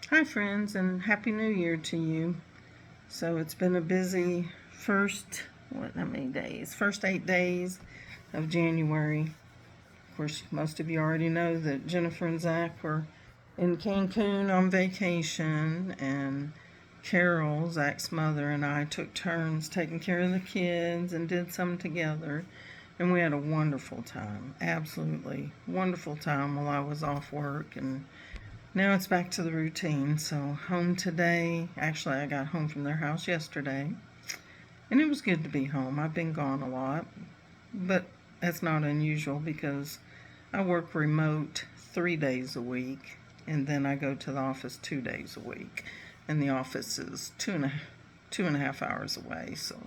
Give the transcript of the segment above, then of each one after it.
Hi friends, and Happy New Year to you. So it's been a busy how many days? First 8 days of January. Of course, most of you already know that Jennifer and Zach were in Cancun on vacation, and Carol, Zach's mother, and I took turns taking care of the kids and did some together. And we had a wonderful time, absolutely wonderful time while I was off work. And now it's back to the routine. So, home today. Actually, I got home from their house yesterday, and it was good to be home. I've been gone a lot, but that's not unusual because I work remote 3 days a week, and then I go to the office 2 days a week, and the office is two and a half hours away. So,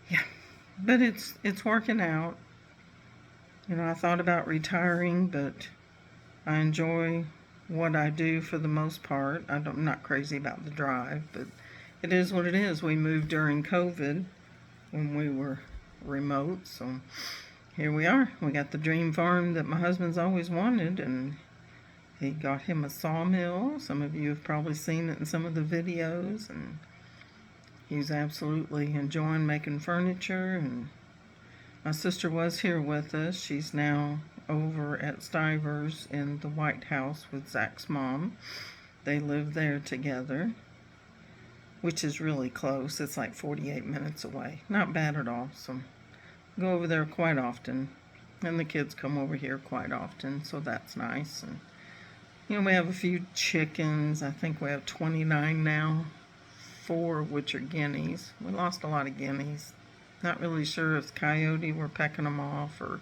yeah, but it's working out. I thought about retiring, but I enjoy what I do for the most part. I'm not crazy about the drive, but it is what it is. We moved during COVID when we were remote, so here we are. We got the dream farm that my husband's always wanted, and he got him a sawmill. Some of you have probably seen it in some of the videos, and he's absolutely enjoying making furniture. And my sister was here with us. She's now over at Stivers in the White House with Zach's mom. They live there together, which is really close. It's like 48 minutes away. Not bad at all. So go over there quite often. And the kids come over here quite often, so that's nice. And we have a few chickens. I think we have 29 now, 4 of which are guineas. We lost a lot of guineas. Not really sure if the coyote were pecking them off or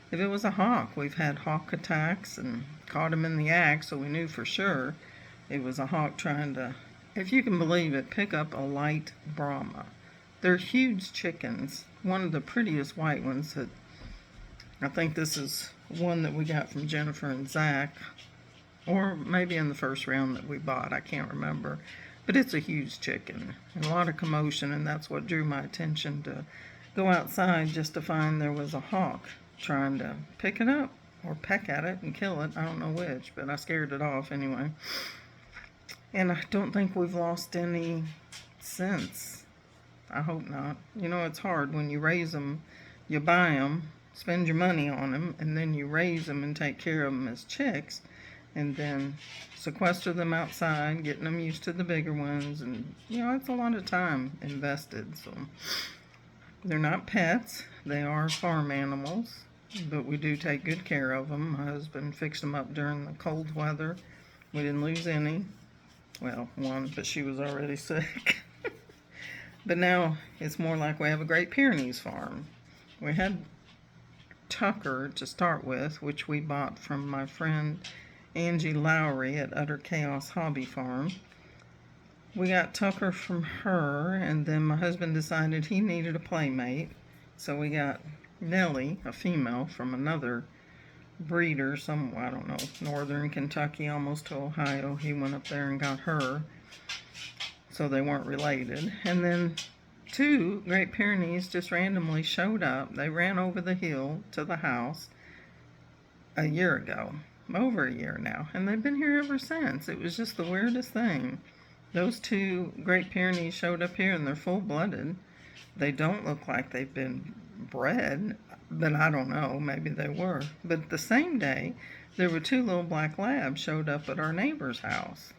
if it was a hawk. We've had hawk attacks and caught them in the act, so we knew for sure it was a hawk trying to, if you can believe it, pick up a light Brahma. They're huge chickens. One of the prettiest white ones that, I think this is one that we got from Jennifer and Zach, or maybe in the first round that we bought. I can't remember. But it's a huge chicken. And a lot of commotion, and that's what drew my attention to go outside just to find there was a hawk trying to pick it up or peck at it and kill it. I don't know which, but I scared it off anyway. And I don't think we've lost any since. I hope not. It's hard when you raise them, you buy them, spend your money on them, and then you raise them and take care of them as chicks, and then sequester them outside, getting them used to the bigger ones, and it's a lot of time invested. So they're not pets, they are farm animals, but we do take good care of them. My husband fixed them up during the cold weather. We didn't lose any. Well, one, but she was already sick. But now it's more like we have a Great Pyrenees farm. We had Tucker to start with, which we bought from my friend Angie Lowry at Utter Chaos Hobby Farm. We got Tucker from her, and then my husband decided he needed a playmate. So we got Nellie, a female, from another breeder, I don't know, northern Kentucky, almost to Ohio. He went up there and got her. So they weren't related. And then 2 Great Pyrenees just randomly showed up. They ran over the hill to the house a year ago. Over a year now. And they've been here ever since. It was just the weirdest thing. Those 2 Great Pyrenees showed up here and they're full-blooded. They don't look like they've been bred, but I don't know. Maybe they were. But the same day, there were 2 little black labs showed up at our neighbor's house.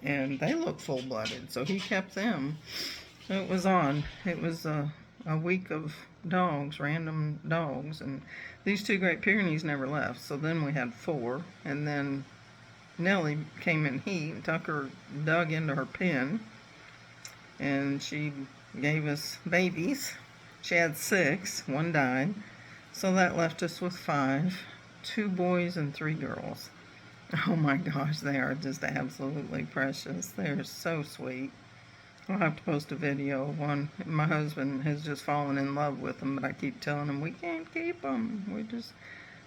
And they look full-blooded, so he kept them. It was on. It was a week of dogs, random dogs, and these 2 Great Pyrenees never left. So then we had 4, and then Nellie came in heat, and Tucker dug into her pen, and she gave us babies. She had 6, 1 died, so that left us with 5, 2 boys and 3 girls. Oh my gosh, they are just absolutely precious. They're so sweet. I'll have to post a video of one. My husband has just fallen in love with them, but I keep telling him we can't keep them.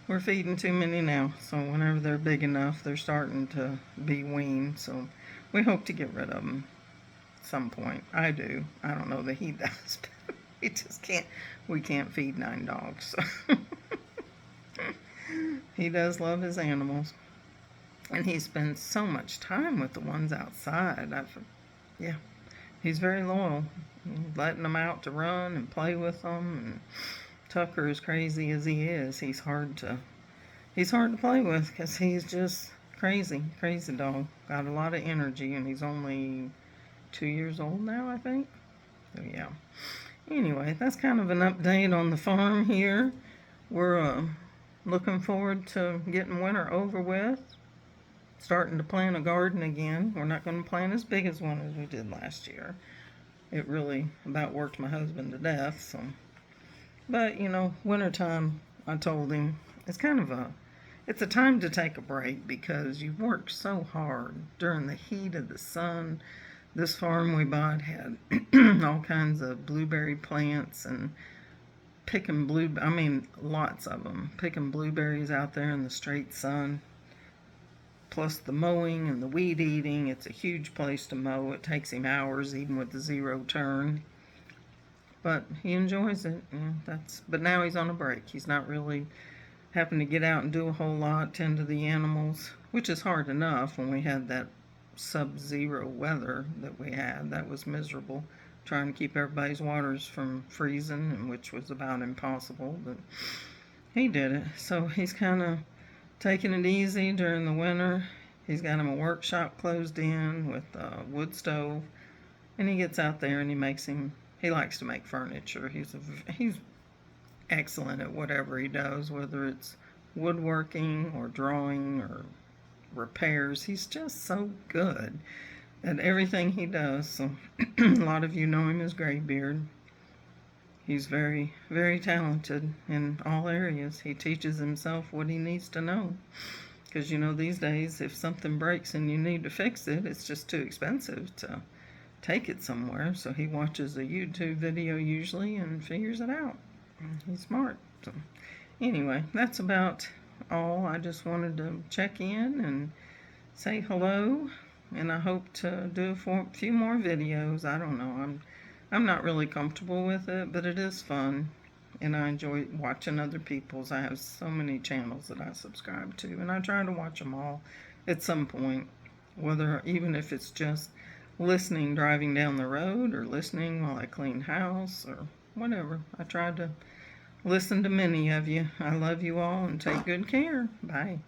We're feeding too many now. So whenever they're big enough, they're starting to be weaned. So we hope to get rid of them at some point. I do. I don't know that he does, but we just can't. We can't feed 9 dogs. So. He does love his animals. And he spends so much time with the ones outside. Yeah, he's very loyal, letting them out to run and play with them. And Tucker, as crazy as he is, he's hard to play with because he's just crazy dog. Got a lot of energy, and he's only 2 years old now, I think. So yeah. Anyway, that's kind of an update on the farm here. We're looking forward to getting winter over with. Starting to plant a garden again. We're not going to plant as big as one as we did last year. It really about worked my husband to death. So, but wintertime, I told him it's a time to take a break because you've worked so hard during the heat of the sun. This farm we bought had all kinds of blueberry plants and lots of them. Picking blueberries out there in the straight sun. Plus the mowing and the weed eating. It's a huge place to mow. It takes him hours even with the zero turn. But he enjoys it. But now he's on a break. He's not really having to get out and do a whole lot, tend to the animals, which is hard enough when we had that sub-zero weather that we had. That was miserable, trying to keep everybody's waters from freezing, which was about impossible, but he did it. So he's kind of taking it easy during the winter. He's got him a workshop closed in with a wood stove, and he gets out there and he likes to make furniture. He's excellent at whatever he does, whether it's woodworking or drawing or repairs. He's just so good at everything he does. So a lot of you know him as Graybeard. He's very, very talented in all areas. He teaches himself what he needs to know. Because, these days, if something breaks and you need to fix it, it's just too expensive to take it somewhere. So he watches a YouTube video usually and figures it out. He's smart. So anyway, that's about all. I just wanted to check in and say hello. And I hope to do a few more videos. I don't know. I'm not really comfortable with it, but it is fun, and I enjoy watching other people's. I have so many channels that I subscribe to, and I try to watch them all at some point, even if it's just listening driving down the road or listening while I clean house or whatever. I try to listen to many of you. I love you all, and take good care. Bye.